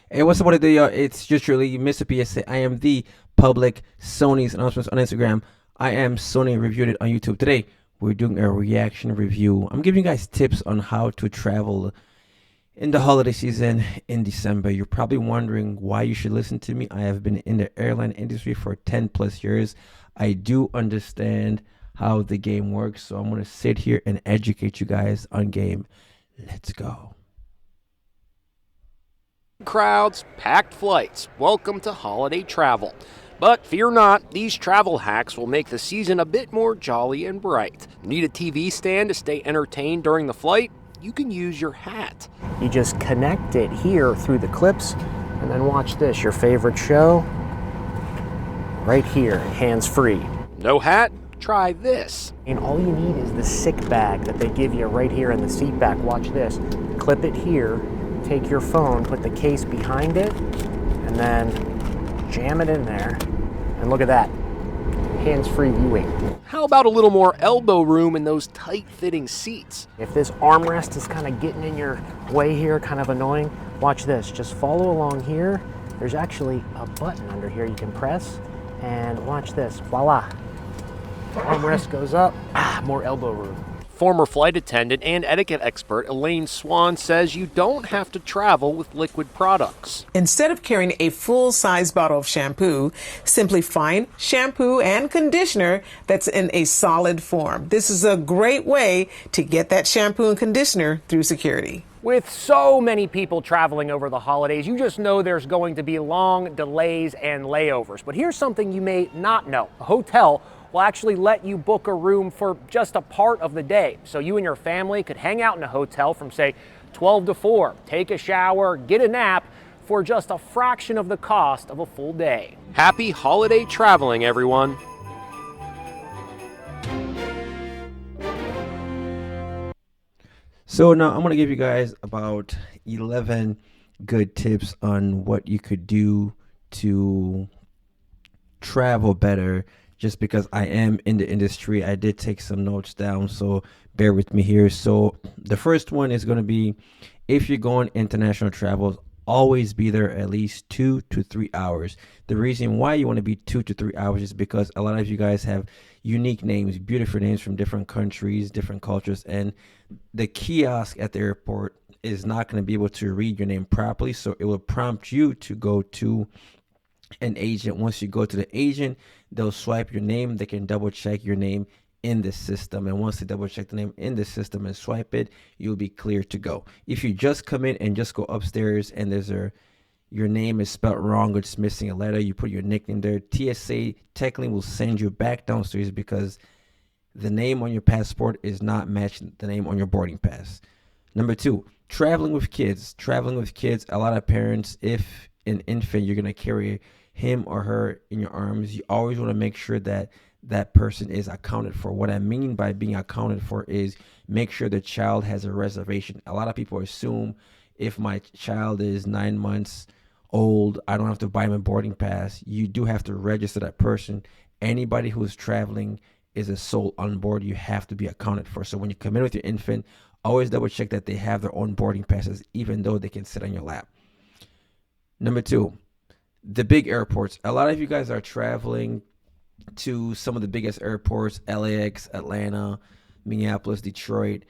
Hey, what's up, what it do, y'all? It's just really Mr. PSA. I am the public Sony's announcements on Instagram. I am Sony Reviewed It on YouTube. Today, we're doing a reaction review. I'm giving you guys tips on how to travel in the holiday season in December. You're probably wondering why you should listen to me. I have been in the airline industry for 10 plus years. I do understand how the game works, so I'm going to sit here and educate you guys on game. Let's go. Crowds, packed flights. Welcome to holiday travel. But fear not, these travel hacks will make the season a bit more jolly and bright. Need a TV stand to stay entertained during the flight? You can use your hat. You just connect it here through the clips, and then watch this, your favorite show, right here, hands-free. No hat? Try this. And all you need is the sick bag that they give you right here in the seat back. Watch this. Clip it here, take your phone, put the case behind it, and then jam it in there. And look at that, hands-free viewing. How about a little more elbow room in those tight-fitting seats? If this armrest is kind of getting in your way here, kind of annoying, watch this. Just follow along here. There's actually a button under here you can press, and watch this, voila. Armrest goes up, more elbow room. Former flight attendant and etiquette expert Elaine Swan says you don't have to travel with liquid products. Instead of carrying a full-size bottle of shampoo, simply find shampoo and conditioner that's in a solid form. This is a great way to get that shampoo and conditioner through security. With so many people traveling over the holidays, you just know there's going to be long delays and layovers. But here's something you may not know. A hotel will actually let you book a room for just a part of the day. So you and your family could hang out in a hotel from, say, 12 to 4, take a shower, get a nap for just a fraction of the cost of a full day. Happy holiday traveling, everyone. So now I'm going to give you guys about 11 good tips on what you could do to travel better. Just because I am in the industry, I did take some notes down, so bear with me here. So the first one is going to be, if you're going international travels, always be there at least 2 to 3 hours. The reason why you want to be 2 to 3 hours is because a lot of you guys have unique names, beautiful names from different countries, different cultures, and the kiosk at the airport is not going to be able to read your name properly, so it will prompt you to go to an agent. Once you go to the agent, they'll swipe your name. They can double check your name in the system, and once they double check the name in the system and swipe it, you'll be clear to go. If you just come in and just go upstairs and your name is spelled wrong or it's missing a letter, you put your nickname there, TSA technically will send you back downstairs because the name on your passport is not matching the name on your boarding pass. Number 2, traveling with kids. Traveling with kids, a lot of parents, if an infant, you're going to carry him or her in your arms, you always want to make sure that that person is accounted for. What I mean by being accounted for is make sure the child has a reservation. A lot of people assume if my child is 9 months old, I don't have to buy him a boarding pass. You do have to register that person. Anybody who is traveling is a soul on board. You have to be accounted for. So when you come in with your infant, always double check that they have their own boarding passes, even though they can sit on your lap. Number 2, the big airports. A lot of you guys are traveling to some of the biggest airports, LAX, Atlanta, Minneapolis, Detroit.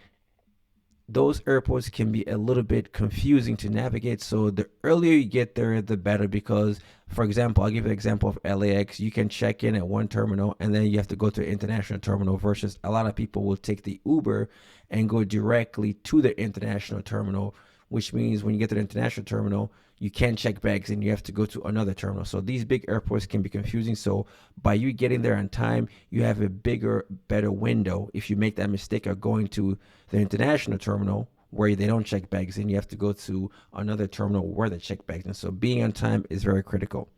Those airports can be a little bit confusing to navigate. So the earlier you get there, the better, because, for example, I'll give you an example of LAX. You can check in at one terminal and then you have to go to an international terminal, versus a lot of people will take the Uber and go directly to the international terminal, which means when you get to the international terminal, you can't check bags and you have to go to another terminal. So these big airports can be confusing. So by you getting there on time, you have a bigger, better window. If you make that mistake of going to the international terminal where they don't check bags, and you have to go to another terminal where they check bags. And so being on time is very critical.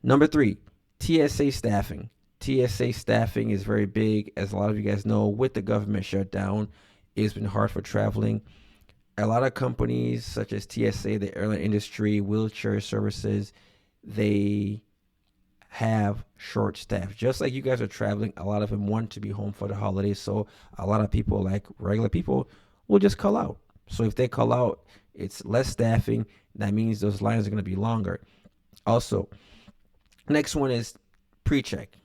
Number 3, TSA staffing. TSA staffing is very big. As a lot of you guys know, with the government shutdown, it's been hard for traveling. A lot of companies such as TSA, the airline industry, wheelchair services, they have short staff. Just like you guys are traveling, a lot of them want to be home for the holidays. So a lot of people, like regular people, will just call out. So if they call out, It's less staffing. That means those lines are going to be longer. Also, next one is pre-check.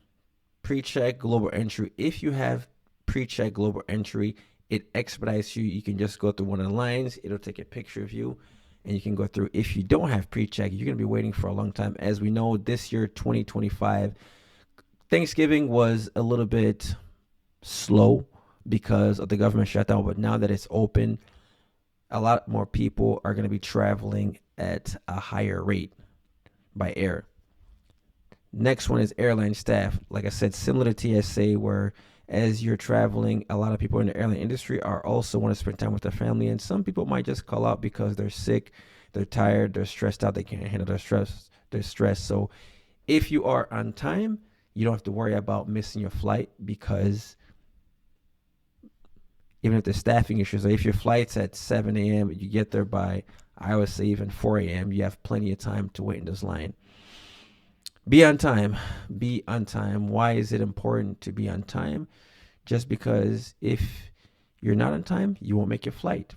Pre-check global entry. If you have pre-check global entry, it expedites you. You can just go through one of the lines. It'll take a picture of you and you can go through. If you don't have pre-check, you're going to be waiting for a long time. As we know, this year, 2025, Thanksgiving was a little bit slow because of the government shutdown. But now that it's open, a lot more people are going to be traveling at a higher rate by air. Next one is airline staff. Like I said, similar to TSA, where as you're traveling, a lot of people in the airline industry are also want to spend time with their family, and some people might just call out because they're sick, they're tired, they're stressed out, they can't handle their stress. So if you are on time, you don't have to worry about missing your flight, because even if there's staffing issues, or if your flight's at 7 a.m., you get there by, I would say, even 4 a.m., you have plenty of time to wait in this line. Be on time. Be on time. Why is it important to be on time? Just because if you're not on time, you won't make your flight.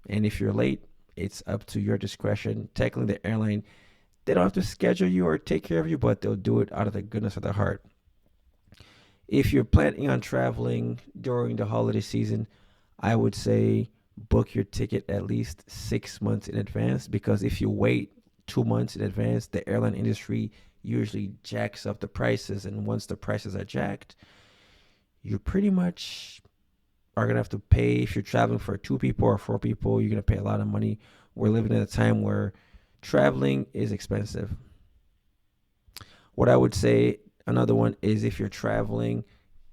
And if you're late, it's up to your discretion. Technically, the airline, they don't have to schedule you or take care of you, but they'll do it out of the goodness of their heart. If you're planning on traveling during the holiday season, I would say book your ticket at least 6 months in advance, because if you wait 2 months in advance, the airline industry usually jacks up the prices. And once the prices are jacked, you pretty much are going to have to pay. If you're traveling for 2 people or 4 people, you're going to pay a lot of money. We're living in a time where traveling is expensive. What I would say, another one is, if you're traveling,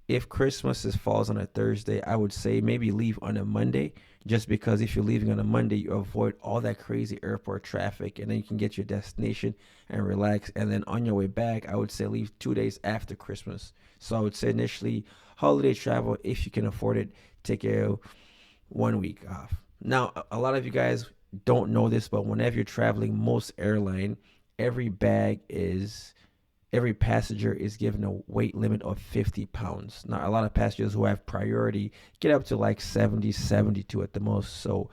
if falls on a Thursday, I would say maybe leave on a Monday, just because if you're leaving on a Monday, you avoid all that crazy airport traffic, and then you can get your destination and relax. And then on your way back, I would say leave 2 days after Christmas. So I would say initially, holiday travel, if you can afford it, take 1 week off. Now, a lot of you guys don't know this, but whenever you're traveling, most airline, every passenger is given a weight limit of 50 pounds. Now, a lot of passengers who have priority get up to like 70, 72 at the most. So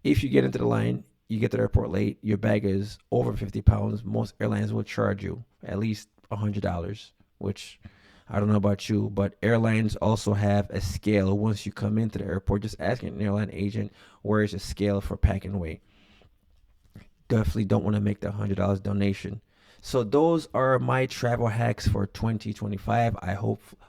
if you get into the line, you get to the airport late, your bag is over 50 pounds, most airlines will charge you at least $100, which I don't know about you, but airlines also have a scale. Once you come into the airport, just asking an airline agent, where is a scale for packing weight. Definitely don't want to make the $100 donation. So those are my travel hacks for 2025.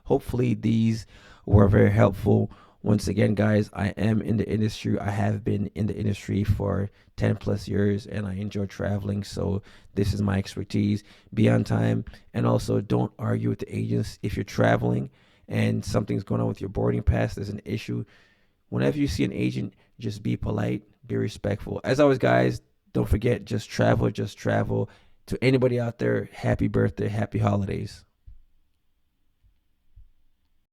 Hopefully these were very helpful. Once again, guys, I am in the industry. I have been in the industry for 10 plus years, and I enjoy traveling. So this is my expertise. Be on time, and also don't argue with the agents. If you're traveling and something's going on with your boarding pass, there's an issue. Whenever you see an agent, just be polite, be respectful. As always, guys, don't forget, just travel. To anybody out there, happy birthday, happy holidays.